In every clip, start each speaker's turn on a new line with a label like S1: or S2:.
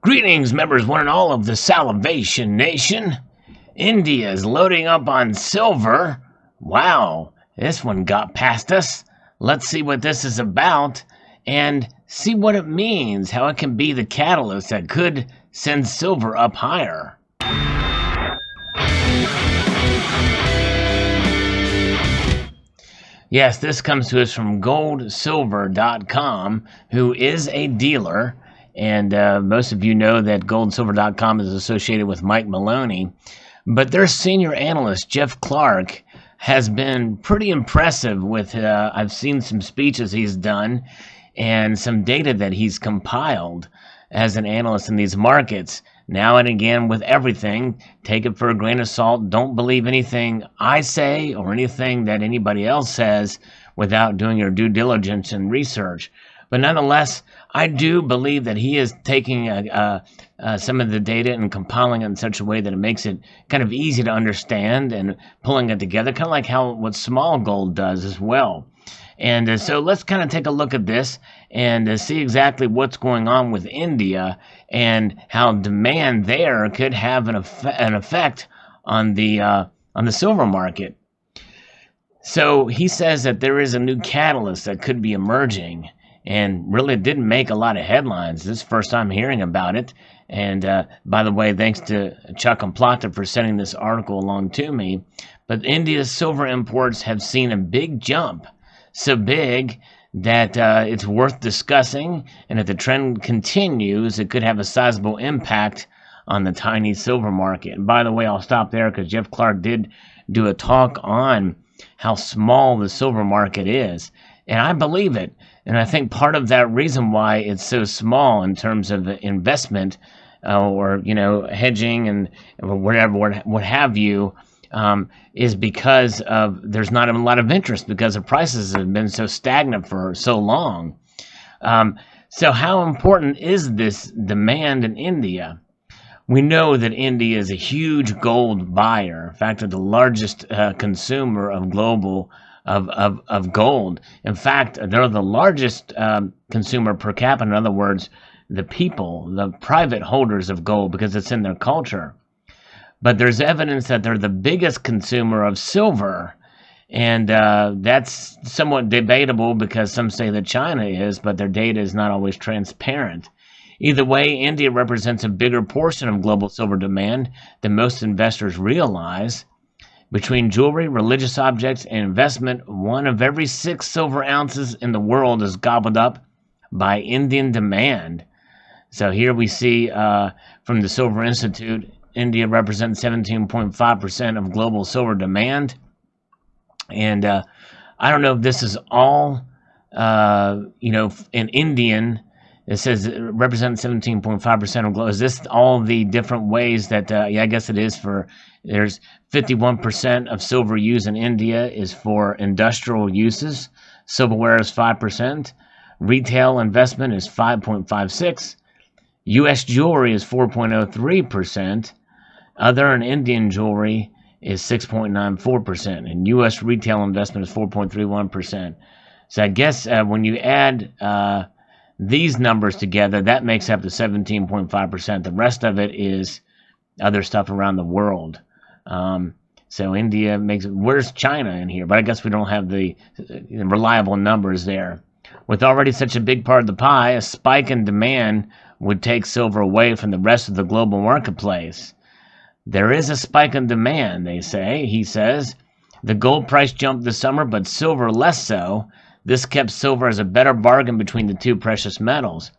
S1: Greetings, members one and all of the Salivation Nation. India is loading up on silver. Wow, this one got past us. Let's see what this is about and see what it means, how it can be the catalyst that could send silver up higher. Yes, this comes to us from goldsilver.com, who is a dealer. And most of you know that goldsilver.com is associated with Mike Maloney. But their senior analyst, Jeff Clark, has been pretty impressive with, I've seen some speeches he's done and some data that he's compiled as an analyst in these markets. Now and again with everything, take it for a grain of salt. Don't believe anything I say or anything that anybody else says without doing your due diligence and research. But nonetheless, I do believe that he is taking some of the data and compiling it in such a way that it makes it kind of easy to understand and pulling it together, kind of like what small gold does as well. And so let's kind of take a look at this and see exactly what's going on with India and how demand there could have an effect on the silver market. So he says that there is a new catalyst that could be emerging. And really it didn't make a lot of headlines. This is the first time hearing about it. And by the way, thanks to Chuck and Plata for sending this article along to me. But India's silver imports have seen a big jump. So big that it's worth discussing. And if the trend continues, it could have a sizable impact on the tiny silver market. And by the way, I'll stop there because Jeff Clark did do a talk on how small the silver market is. And I believe it. And I think part of that reason why it's so small in terms of investment or, hedging and whatever, what have you, is because of there's not a lot of interest because the prices have been so stagnant for so long. So how important is this demand in India? We know that India is a huge gold buyer. In fact, they're the largest consumer of global of gold. In fact, they're the largest consumer per capita. In other words, the people, the private holders of gold, because it's in their culture. But there's evidence that they're the biggest consumer of silver. And that's somewhat debatable because some say that China is, but their data is not always transparent. Either way, India represents a bigger portion of global silver demand than most investors realize. Between jewelry, religious objects, and investment, 1 of every 6 silver ounces in the world is gobbled up by Indian demand. So here we see from the Silver Institute, India represents 17.5% of global silver demand. And I don't know if this is all, in Indian. It says it represents 17.5% of global. Is this all the different ways that, I guess it is there's 51% of silver used in India is for industrial uses. Silverware is 5%. Retail investment is 5.56%. U.S. jewelry is 4.03%. Other and Indian jewelry is 6.94%. And U.S. retail investment is 4.31%. So I guess when you add these numbers together, that makes up the 17.5%. The rest of it is other stuff around the world. So India where's China in here? But I guess we don't have the reliable numbers there. With already such a big part of the pie, a spike in demand would take silver away from the rest of the global marketplace. There is a spike in demand, he says. The gold price jumped this summer, but silver less so. This kept silver as a better bargain between the two precious metals.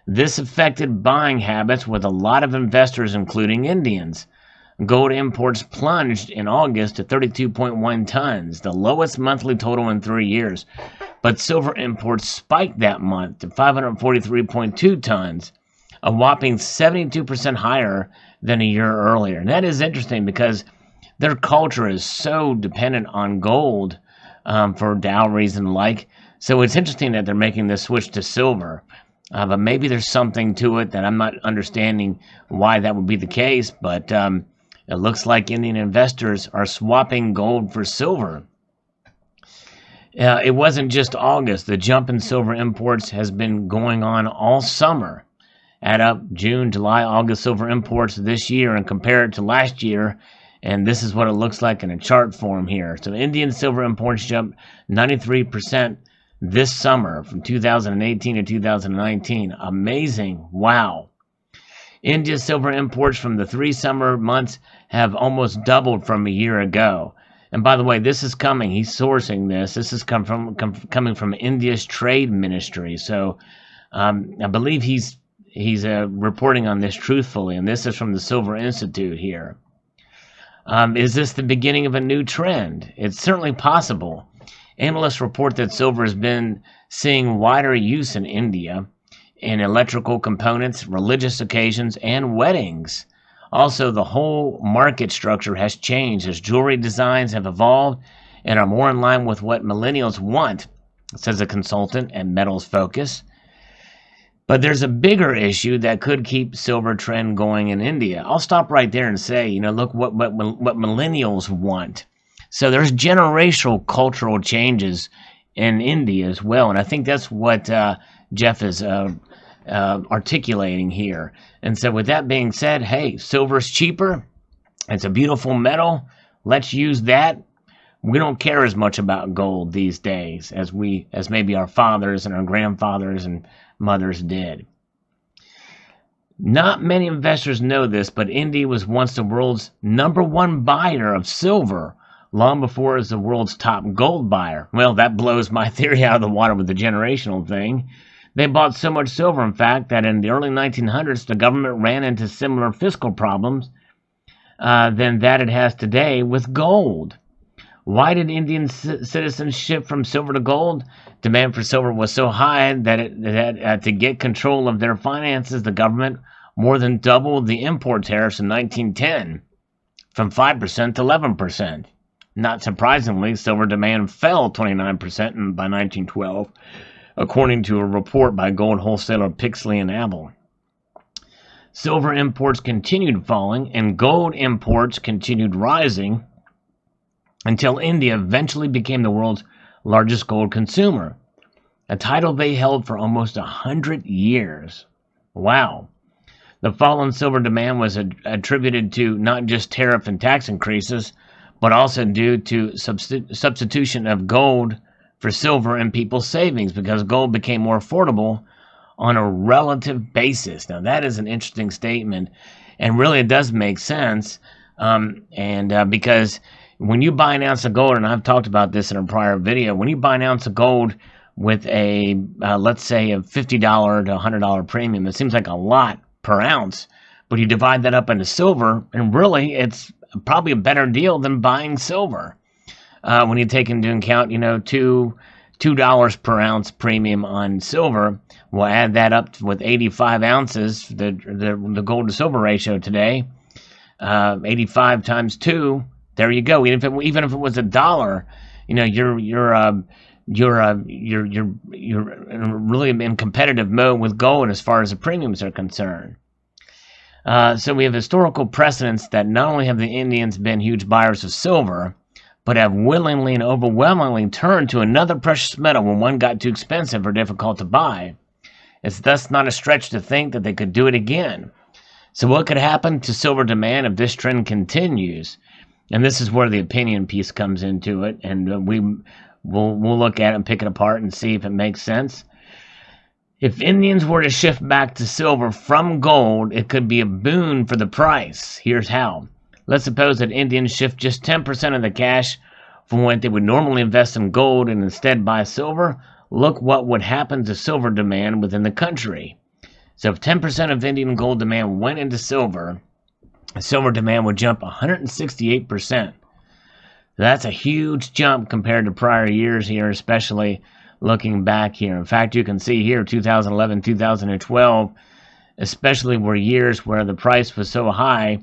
S1: This affected buying habits with a lot of investors, including Indians. Gold imports plunged in August to 32.1 tons, the lowest monthly total in 3 years. But silver imports spiked that month to 543.2 tons, a whopping 72% higher than a year earlier. And that is interesting because their culture is so dependent on gold for dowries and like. So it's interesting that they're making this switch to silver. But maybe there's something to it that I'm not understanding why that would be the case. But it looks like Indian investors are swapping gold for silver. It wasn't just August. The jump in silver imports has been going on all summer. add up June, July, August silver imports this year and compare it to last year, and this is what it looks like in a chart form here. So Indian silver imports jumped 93% this summer from 2018 to 2019. Amazing. Wow. India's silver imports from the 3 summer months have almost doubled from a year ago. And by the way, this is coming. He's sourcing this. This is coming from India's trade ministry. So I believe he's reporting on this truthfully. And this is from the Silver Institute here. Is this the beginning of a new trend? It's certainly possible. Analysts report that silver has been seeing wider use in India in electrical components, religious occasions, and weddings. Also, the whole market structure has changed as jewelry designs have evolved and are more in line with what millennials want, says a consultant at Metals Focus. But there's a bigger issue that could keep silver trend going in India. I'll stop right there and say, look what millennials want. So there's generational cultural changes in India as well, and I think that's what Jeff is articulating here. And so with that being said, hey, silver's cheaper. It's a beautiful metal. Let's use that. We don't care as much about gold these days as maybe our fathers and our grandfathers and mothers did. Not many investors know this, but India was once the world's #1 buyer of silver, long before it was the world's top gold buyer. Well, that blows my theory out of the water with the generational thing. They bought so much silver, in fact, that in the early 1900s, the government ran into similar fiscal problems than that it has today with gold. Why did Indian citizens shift from silver to gold? Demand for silver was so high that to get control of their finances, the government more than doubled the import tariffs in 1910, from 5% to 11%. Not surprisingly, silver demand fell 29% by 1912. According to a report by gold wholesaler Pixley and Abel. Silver imports continued falling, and gold imports continued rising until India eventually became the world's largest gold consumer, a title they held for almost 100 years. Wow. The fall in silver demand was attributed to not just tariff and tax increases, but also due to substitution of gold for silver in people's savings, because gold became more affordable on a relative basis. Now, that is an interesting statement, and really it does make sense, because when you buy an ounce of gold, and I've talked about this in a prior video, when you buy an ounce of gold with a, let's say, a $50 to $100 premium, it seems like a lot per ounce, but you divide that up into silver, and really it's probably a better deal than buying silver. When you take into account, $2 per ounce premium on silver, we'll add that up with 85 ounces, the gold to silver ratio today, 85 times 2, there you go. Even if it was $1, you're really in competitive mode with gold as far as the premiums are concerned. So we have historical precedents that not only have the Indians been huge buyers of silver, but have willingly and overwhelmingly turned to another precious metal when one got too expensive or difficult to buy. It's thus not a stretch to think that they could do it again. So what could happen to silver demand if this trend continues? And this is where the opinion piece comes into it, and we'll look at it and pick it apart and see if it makes sense. If Indians were to shift back to silver from gold, it could be a boon for the price. Here's how. Let's suppose that Indians shift just 10% of the cash from what they would normally invest in gold and instead buy silver. Look what would happen to silver demand within the country. So if 10% of Indian gold demand went into silver demand would jump 168%. That's a huge jump compared to prior years here, especially looking back here. In fact, you can see here 2011, 2012, especially were years where the price was so high,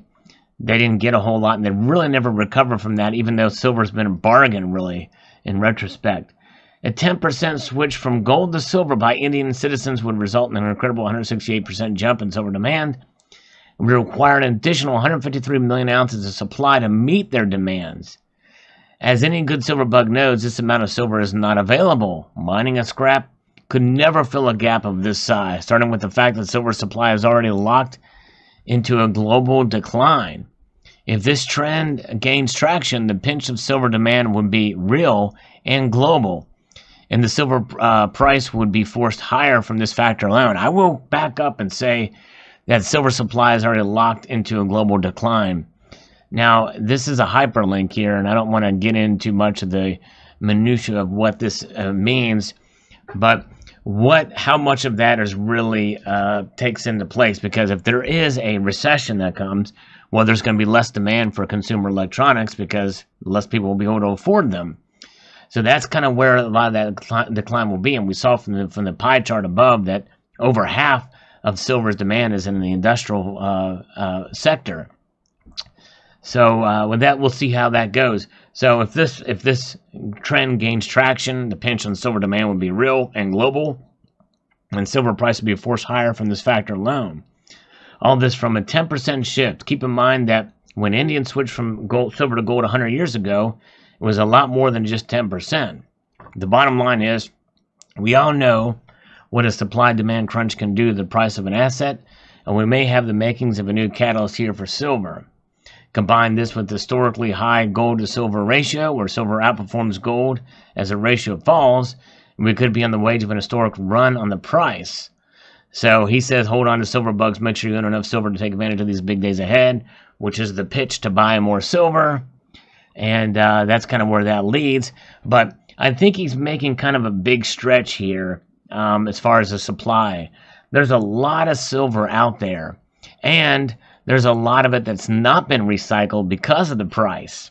S1: they didn't get a whole lot, and they really never recovered from that, even though silver's been a bargain, really, in retrospect. A 10% switch from gold to silver by Indian citizens would result in an incredible 168% jump in silver demand. It would require an additional 153 million ounces of supply to meet their demands. As any good silver bug knows, this amount of silver is not available. Mining a scrap could never fill a gap of this size, starting with the fact that silver supply is already locked into a global decline. If this trend gains traction, the pinch of silver demand would be real and global, and the silver price would be forced higher from this factor alone. I will back up and say that silver supply is already locked into a global decline. Now, this is a hyperlink here, and I don't want to get into much of the minutiae of what this means, but how much of that is really takes into place, because if there is a recession that comes, well, there's going to be less demand for consumer electronics because less people will be able to afford them. So that's kind of where a lot of that decline will be. And we saw from the pie chart above that over half of silver's demand is in the industrial sector. So with that, we'll see how that goes. So if this trend gains traction, the pinch on silver demand would be real and global, and silver price would be forced higher from this factor alone. All this from a 10% shift. Keep in mind that when Indians switched from silver to gold 100 years ago, it was a lot more than just 10%. The bottom line is, we all know what a supply-demand crunch can do to the price of an asset, and we may have the makings of a new catalyst here for silver. Combine this with the historically high gold to silver ratio, where silver outperforms gold as the ratio falls, and we could be on the way to an historic run on the price. So he says, hold on to silver bugs, make sure you own enough silver to take advantage of these big days ahead, which is the pitch to buy more silver. And that's kind of where that leads. But I think he's making kind of a big stretch here as far as the supply. There's a lot of silver out there, and there's a lot of it that's not been recycled because of the price.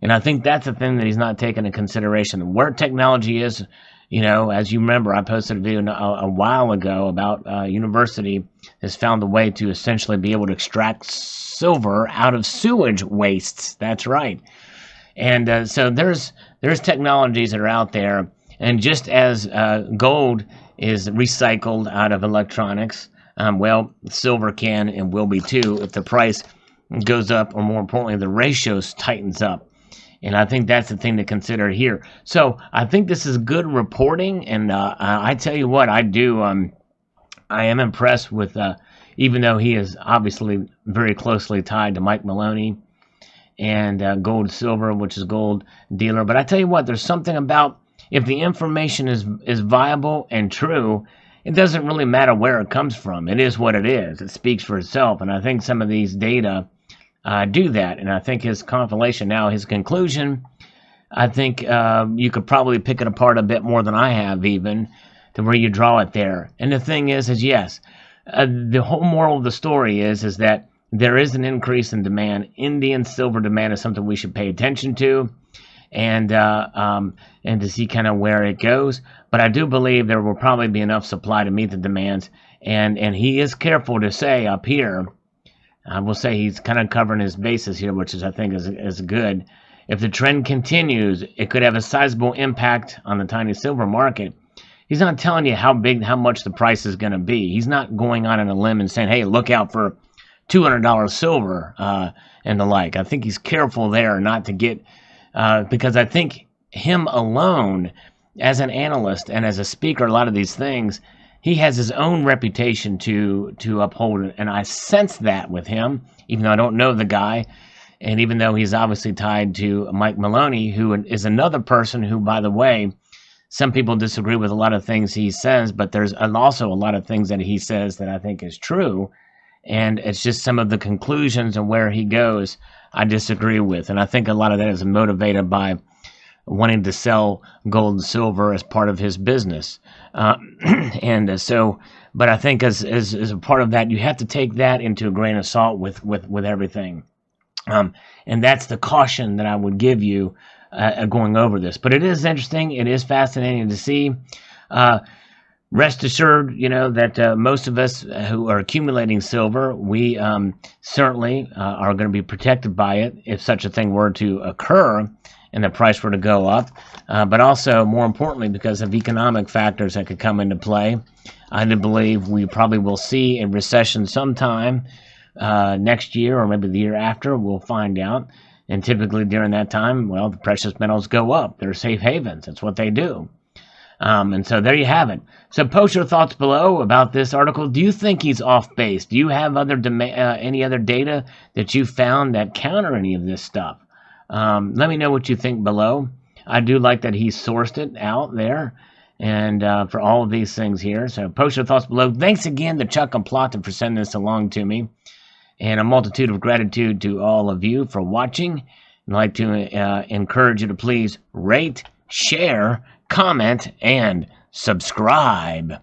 S1: And I think that's the thing that he's not taking into consideration. Where technology is, as you remember, I posted a video a while ago about university has found a way to essentially be able to extract silver out of sewage wastes. That's right. And so there's technologies that are out there. And just as gold is recycled out of electronics, well, silver can and will be too if the price goes up, or more importantly, the ratios tightens up. And I think that's the thing to consider here. So I think this is good reporting, and I tell you what, I am impressed with, even though he is obviously very closely tied to Mike Maloney and Gold Silver, which is gold dealer. But I tell you what, there's something about, if the information is viable and true, it doesn't really matter where it comes from. It is what it is. It speaks for itself. And I think some of these data do that. And I think his compilation now, his conclusion, I think you could probably pick it apart a bit more than I have, even, to where you draw it there. And the thing is yes, the whole moral of the story is that there is an increase in demand. Indian silver demand is something we should pay attention to, and to see kind of where it goes. But I do believe there will probably be enough supply to meet the demands. And he is careful to say up here, I will say he's kind of covering his bases here, which I think is good. If the trend continues, it could have a sizable impact on the tiny silver market. He's not telling you how much the price is going to be. He's not going on a limb and saying, hey, look out for $200 silver and the like. I think he's careful there not to get, because I think him alone, as an analyst and as a speaker, a lot of these things, he has his own reputation to uphold, and I sense that with him, even though I don't know the guy, and even though he's obviously tied to Mike Maloney, who is another person who, by the way, some people disagree with a lot of things he says, but there's also a lot of things that he says that I think is true, and it's just some of the conclusions and where he goes I disagree with, and I think a lot of that is motivated by wanting to sell gold and silver as part of his business. But I think as a part of that, you have to take that into a grain of salt with everything. And that's the caution that I would give you going over this. But it is interesting. It is fascinating to see. Rest assured, that most of us who are accumulating silver, we certainly are going to be protected by it if such a thing were to occur and the price were to go up, but also, more importantly, because of economic factors that could come into play. I do believe we probably will see a recession sometime next year or maybe the year after. We'll find out. And typically during that time, well, the precious metals go up. They're safe havens. That's what they do. And so there you have it. So post your thoughts below about this article. Do you think he's off base? Do you have any other data that you found that counter any of this stuff? Let me know what you think below. I do like that he sourced it out there and for all of these things here. So post your thoughts below. Thanks again to Chuck and Plata for sending this along to me. And a multitude of gratitude to all of you for watching. I'd like to encourage you to please rate, share, comment, and subscribe.